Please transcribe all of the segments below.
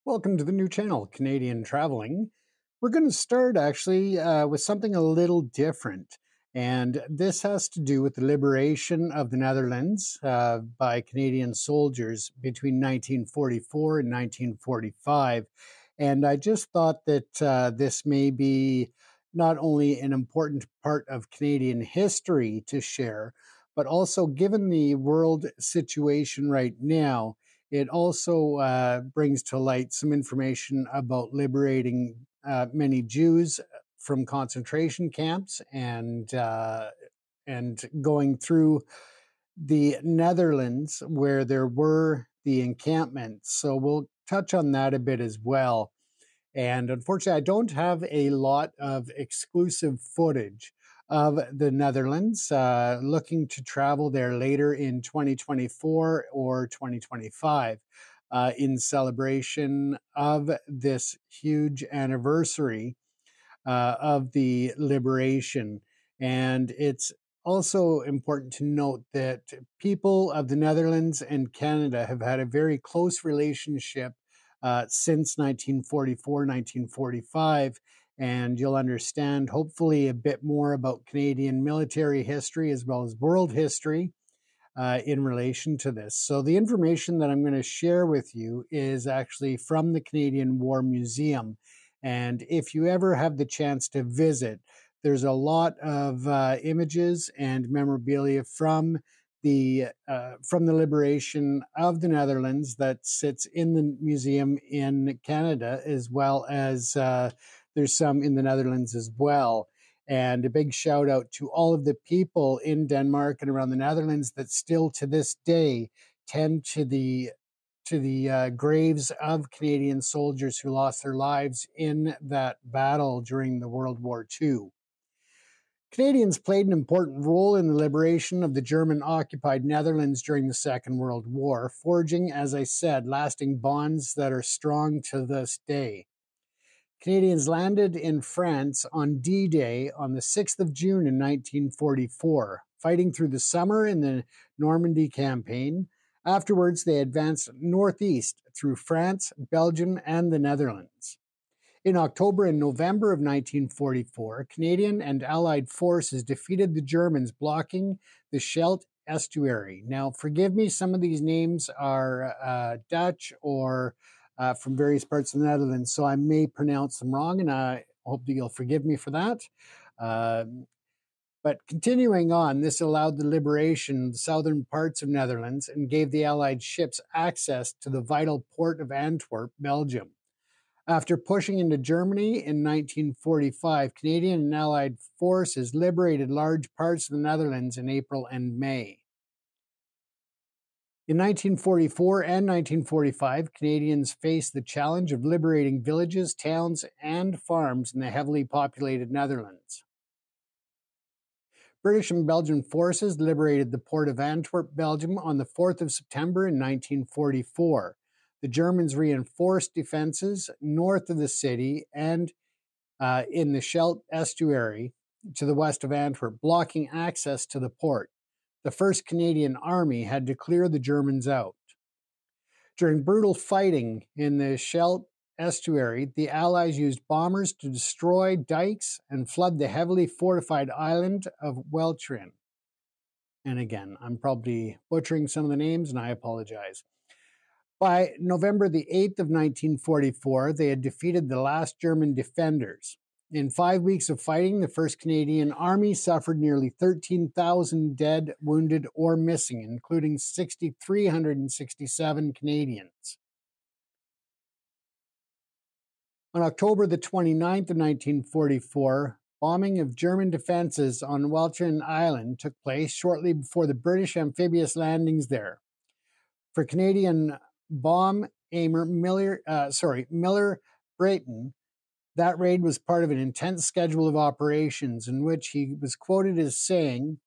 Welcome to the new channel, Canadian Traveling. We're going to start actually with something a little different. And this has to do with the liberation of the Netherlands by Canadian soldiers between 1944 and 1945. And I just thought that this may be not only an important part of Canadian history to share, but also given the world situation right now, it also brings to light some information about liberating many Jews from concentration camps and going through the Netherlands where there were the encampments. So we'll touch on that a bit as well. And unfortunately, I don't have a lot of exclusive footage of the Netherlands. Looking to travel there later in 2024 or 2025 in celebration of this huge anniversary of the liberation. And it's also important to note that people of the Netherlands and Canada have had a very close relationship since 1944, 1945. And you'll understand, hopefully, a bit more about Canadian military history as well as world history in relation to this. So, the information that I'm going to share with you is actually from the Canadian War Museum. And if you ever have the chance to visit, there's a lot of images and memorabilia from the liberation of the Netherlands that sits in the museum in Canada, as well as there's some in the Netherlands as well. And a big shout out to all of the people in Denmark and around the Netherlands that still to this day tend to the graves of Canadian soldiers who lost their lives in that battle during the World War II. Canadians played an important role in the liberation of the German-occupied Netherlands during the Second World War, forging, as I said, lasting bonds that are strong to this day. Canadians landed in France on D-Day on the 6th of June in 1944, fighting through the summer in the Normandy campaign. Afterwards, they advanced northeast through France, Belgium, and the Netherlands. In October and November of 1944, Canadian and Allied forces defeated the Germans, blocking the Scheldt estuary. Now, forgive me, some of these names are Dutch or from various parts of the Netherlands, so I may pronounce them wrong, and I hope that you'll forgive me for that. But continuing on, this allowed the liberation of the southern parts of Netherlands and gave the Allied ships access to the vital port of Antwerp, Belgium. After pushing into Germany in 1945, Canadian and Allied forces liberated large parts of the Netherlands in April and May. In 1944 and 1945, Canadians faced the challenge of liberating villages, towns, and farms in the heavily populated Netherlands. British and Belgian forces liberated the port of Antwerp, Belgium on the 4th of September in 1944. The Germans reinforced defenses north of the city and in the Scheldt estuary to the west of Antwerp, blocking access to the port. The 1st Canadian Army had to clear the Germans out. During brutal fighting in the Scheldt estuary, the Allies used bombers to destroy dikes and flood the heavily fortified island of Weltrin. And again, I'm probably butchering some of the names, and I apologize. By November the 8th of 1944, they had defeated the last German defenders. In 5 weeks of fighting, the 1st Canadian Army suffered nearly 13,000 dead, wounded, or missing, including 6,367 Canadians. On October the 29th of 1944, bombing of German defenses on Weltrin Island took place shortly before the British amphibious landings there. For Canadian bomb aimer Miller Brayton, that raid was part of an intense schedule of operations in which he was quoted as saying,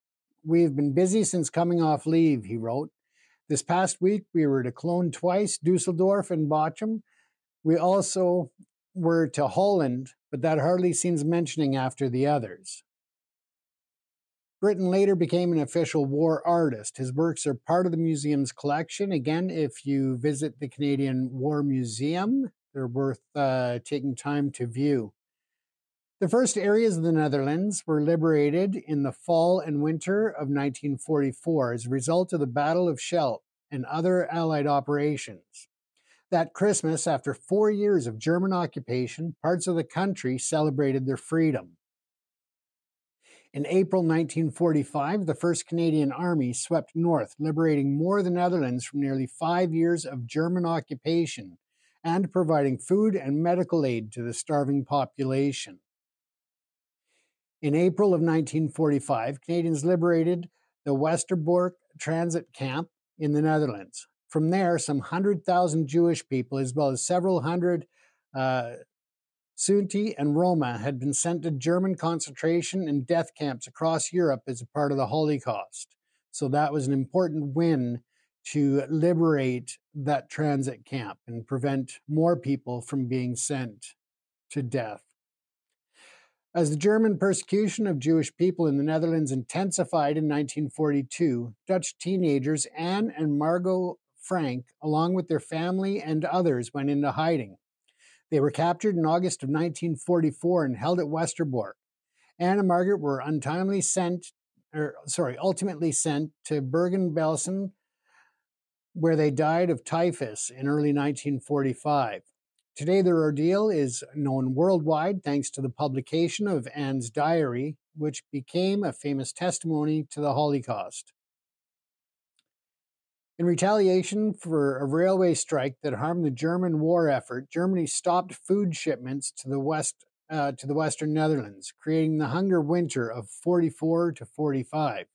"We have been busy since coming off leave," he wrote. "This past week, we were to Cologne twice, Dusseldorf and Bochum. We also were to Holland, but that hardly seems mentioning after the others." Britain later became an official war artist. His works are part of the museum's collection. Again, if you visit the Canadian War Museum, They're worth taking time to view. The first areas of the Netherlands were liberated in the fall and winter of 1944 as a result of the Battle of Scheldt and other Allied operations. That Christmas, after 4 years of German occupation, parts of the country celebrated their freedom. In April 1945, the 1st Canadian Army swept north, liberating more of the Netherlands from nearly 5 years of German occupation and providing food and medical aid to the starving population. In April of 1945, Canadians liberated the Westerbork transit camp in the Netherlands. From there, some 100,000 Jewish people, as well as several hundred Sinti and Roma, had been sent to German concentration and death camps across Europe as a part of the Holocaust. So that was an important win to liberate that transit camp and prevent more people from being sent to death. As the German persecution of Jewish people in the Netherlands intensified in 1942, Dutch teenagers Anne and Margot Frank, along with their family and others, went into hiding. They were captured in August of 1944 and held at Westerbork. Anne and Margaret were ultimately sent to Bergen-Belsen, where they died of typhus in early 1945. Today, their ordeal is known worldwide thanks to the publication of Anne's diary, which became a famous testimony to the Holocaust. In retaliation for a railway strike that harmed the German war effort, Germany stopped food shipments to the Western Netherlands, creating the hunger winter of 44 to 45.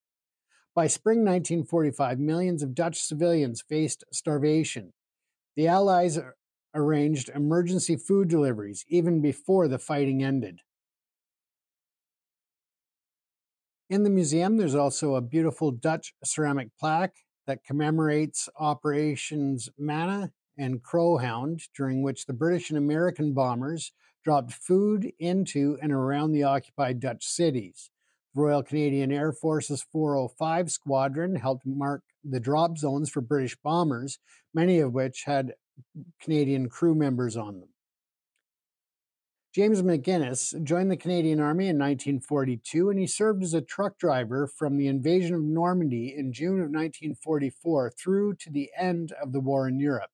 By spring 1945, millions of Dutch civilians faced starvation. The Allies arranged emergency food deliveries even before the fighting ended. In the museum, there's also a beautiful Dutch ceramic plaque that commemorates Operations Manna and Crowhound, during which the British and American bombers dropped food into and around the occupied Dutch cities. The Royal Canadian Air Force's 405 Squadron helped mark the drop zones for British bombers, many of which had Canadian crew members on them. James McGuinness joined the Canadian Army in 1942, and he served as a truck driver from the invasion of Normandy in June of 1944 through to the end of the war in Europe.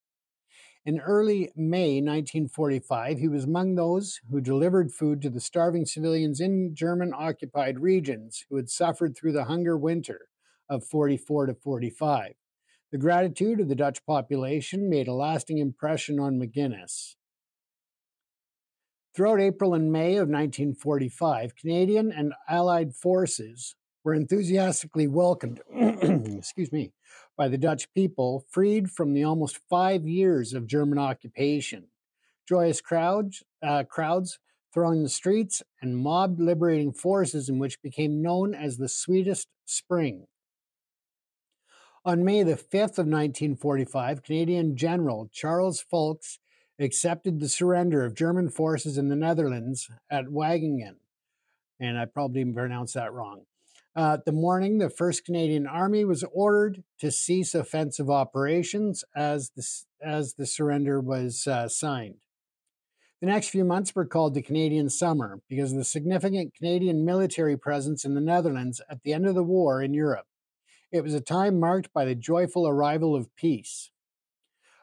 In early May 1945, he was among those who delivered food to the starving civilians in German-occupied regions who had suffered through the hunger winter of 44 to 45. The gratitude of the Dutch population made a lasting impression on McGuinness. Throughout April and May of 1945, Canadian and Allied forces were enthusiastically welcomed by the Dutch people, freed from the almost 5 years of German occupation. Joyous crowds thronged the streets and mobbed liberating forces in which became known as the Sweetest Spring. On May the 5th of 1945, Canadian General Charles Foulkes accepted the surrender of German forces in the Netherlands at Wageningen, and I probably pronounced that wrong. The morning, the 1st Canadian Army was ordered to cease offensive operations as the surrender was signed. The next few months were called the Canadian Summer because of the significant Canadian military presence in the Netherlands at the end of the war in Europe. It was a time marked by the joyful arrival of peace.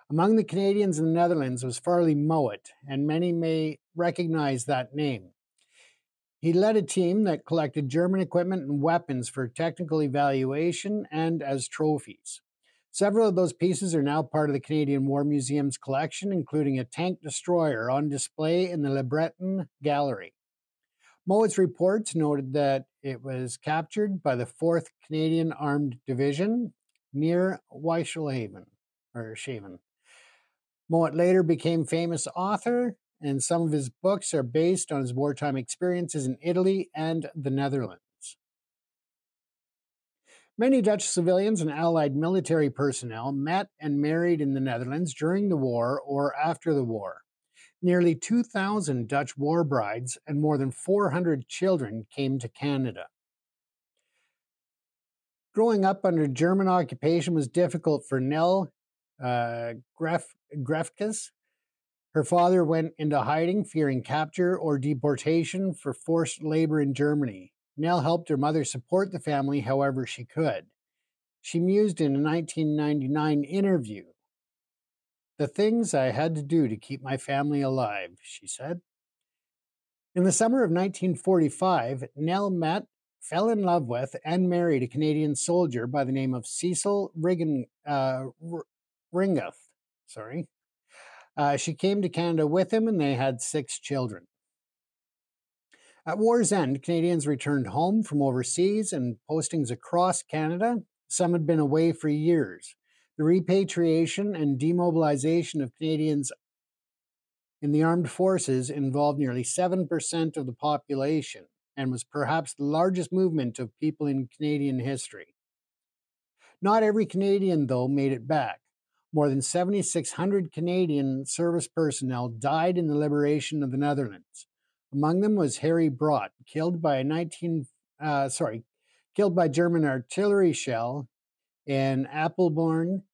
Among the Canadians in the Netherlands was Farley Mowat, and many may recognize that name. He led a team that collected German equipment and weapons for technical evaluation and as trophies. Several of those pieces are now part of the Canadian War Museum's collection, including a tank destroyer on display in the Le Breton Gallery. Mowat's reports noted that it was captured by the 4th Canadian Armed Division near Wijsselhaven. Mowat later became a famous author, and some of his books are based on his wartime experiences in Italy and the Netherlands. Many Dutch civilians and Allied military personnel met and married in the Netherlands during the war or after the war. Nearly 2,000 Dutch war brides and more than 400 children came to Canada. Growing up under German occupation was difficult for Nell Grefkes. Her father went into hiding, fearing capture or deportation for forced labor in Germany. Nell helped her mother support the family however she could. She mused in a 1999 interview, "The things I had to do to keep my family alive," she said. In the summer of 1945, Nell met, fell in love with, and married a Canadian soldier by the name of Cecil Ringuth. Sorry. She came to Canada with him and they had 6 children. At war's end, Canadians returned home from overseas and postings across Canada. Some had been away for years. The repatriation and demobilization of Canadians in the armed forces involved nearly 7% of the population and was perhaps the largest movement of people in Canadian history. Not every Canadian, though, made it back. More than 7,600 Canadian service personnel died in the liberation of the Netherlands. Among them was Harry Brott, killed by German artillery shell in Apeldoorn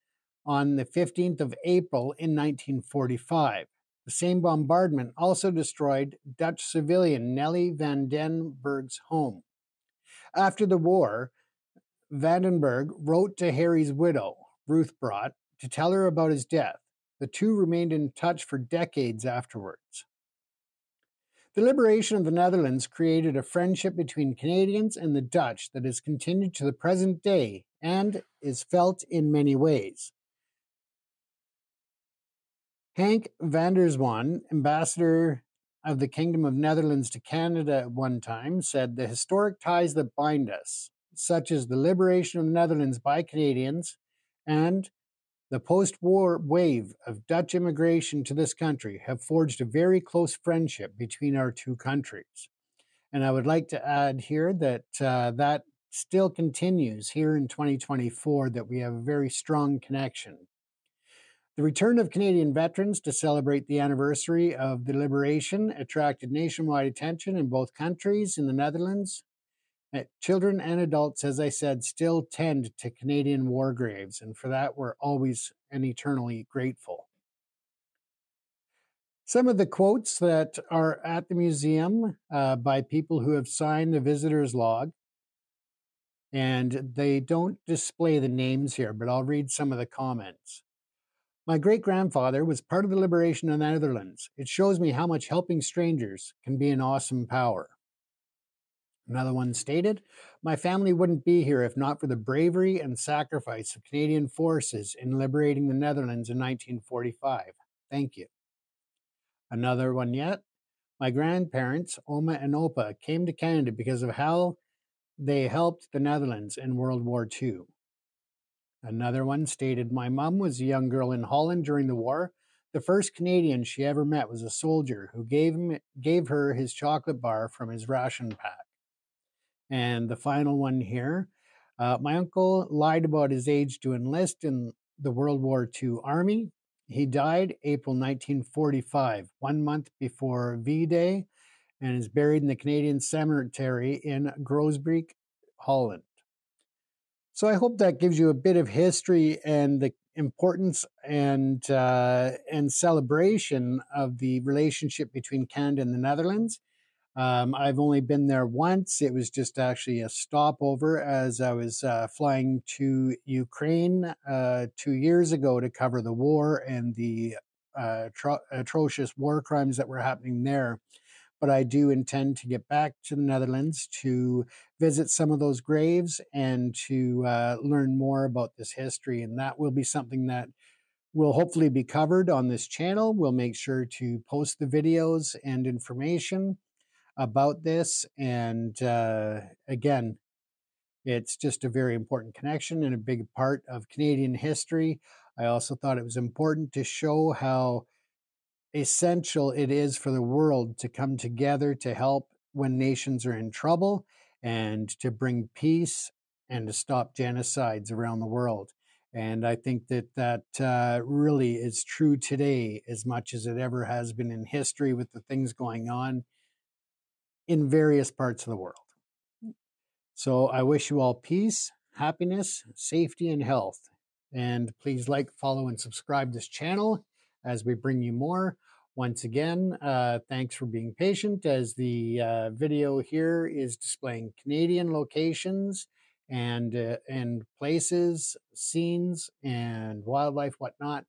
on the 15th of April in 1945. The same bombardment also destroyed Dutch civilian Nelly van den Berg's home. After the war, Vandenberg wrote to Harry's widow, Ruth Brott, to tell her about his death. The two remained in touch for decades afterwards. The liberation of the Netherlands created a friendship between Canadians and the Dutch that has continued to the present day and is felt in many ways. Hank van der Zwaan, ambassador of the Kingdom of Netherlands to Canada at one time, said, "The historic ties that bind us, such as the liberation of the Netherlands by Canadians and the post-war wave of Dutch immigration to this country, have forged a very close friendship between our two countries." And I would like to add here that that still continues here in 2024, that we have a very strong connection. The return of Canadian veterans to celebrate the anniversary of the liberation attracted nationwide attention in both countries. In the Netherlands, children and adults, as I said, still tend to Canadian war graves, and for that we're always and eternally grateful. Some of the quotes that are at the museum by people who have signed the visitor's log, and they don't display the names here, but I'll read some of the comments. "My great-grandfather was part of the liberation of the Netherlands. It shows me how much helping strangers can be an awesome power." Another one stated, "My family wouldn't be here if not for the bravery and sacrifice of Canadian forces in liberating the Netherlands in 1945. Thank you." Another one yet, "My grandparents, Oma and Opa, came to Canada because of how they helped the Netherlands in World War II." Another one stated, "My mom was a young girl in Holland during the war. The first Canadian she ever met was a soldier who gave her his chocolate bar from his ration pack." And the final one here, "My uncle lied about his age to enlist in the World War II Army. He died April 1945, 1 month before V-Day, and is buried in the Canadian Cemetery in Groesbeek, Holland." So I hope that gives you a bit of history and the importance and celebration of the relationship between Canada and the Netherlands. I've only been there once. It was just actually a stopover as I was flying to Ukraine 2 years ago to cover the war and the atrocious war crimes that were happening there. But I do intend to get back to the Netherlands to visit some of those graves and to learn more about this history. And that will be something that will hopefully be covered on this channel. We'll make sure to post the videos and information about this. And again, it's just a very important connection and a big part of Canadian history. I also thought it was important to show how essential it is for the world to come together to help when nations are in trouble and to bring peace and to stop genocides around the world. And I think that really is true today as much as it ever has been in history with the things going on in various parts of the world. So I wish you all peace, happiness, safety, and health. And please like, follow, and subscribe this channel as we bring you more. Once again, thanks for being patient as the video here is displaying Canadian locations and places, scenes, and wildlife, whatnot.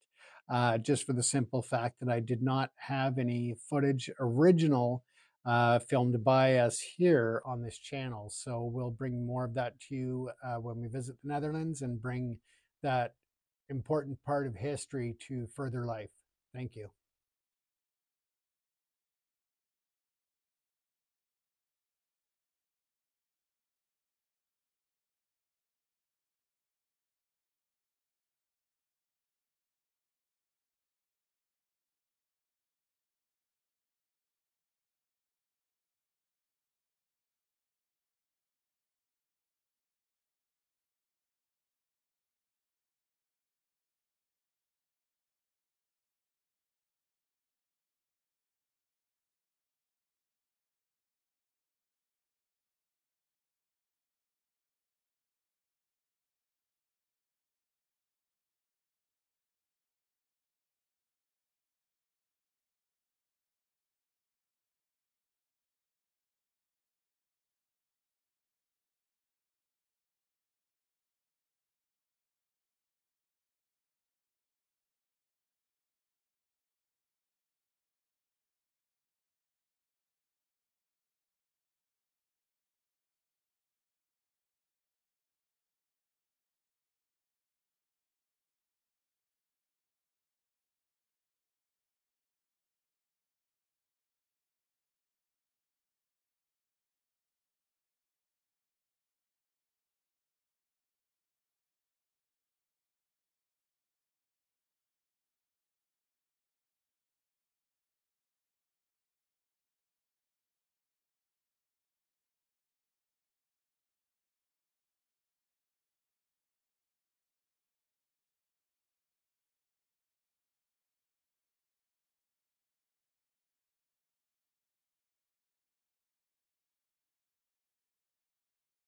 Just for the simple fact that I did not have any footage original filmed by us here on this channel. So we'll bring more of that to you when we visit the Netherlands and bring that important part of history to further life. Thank you.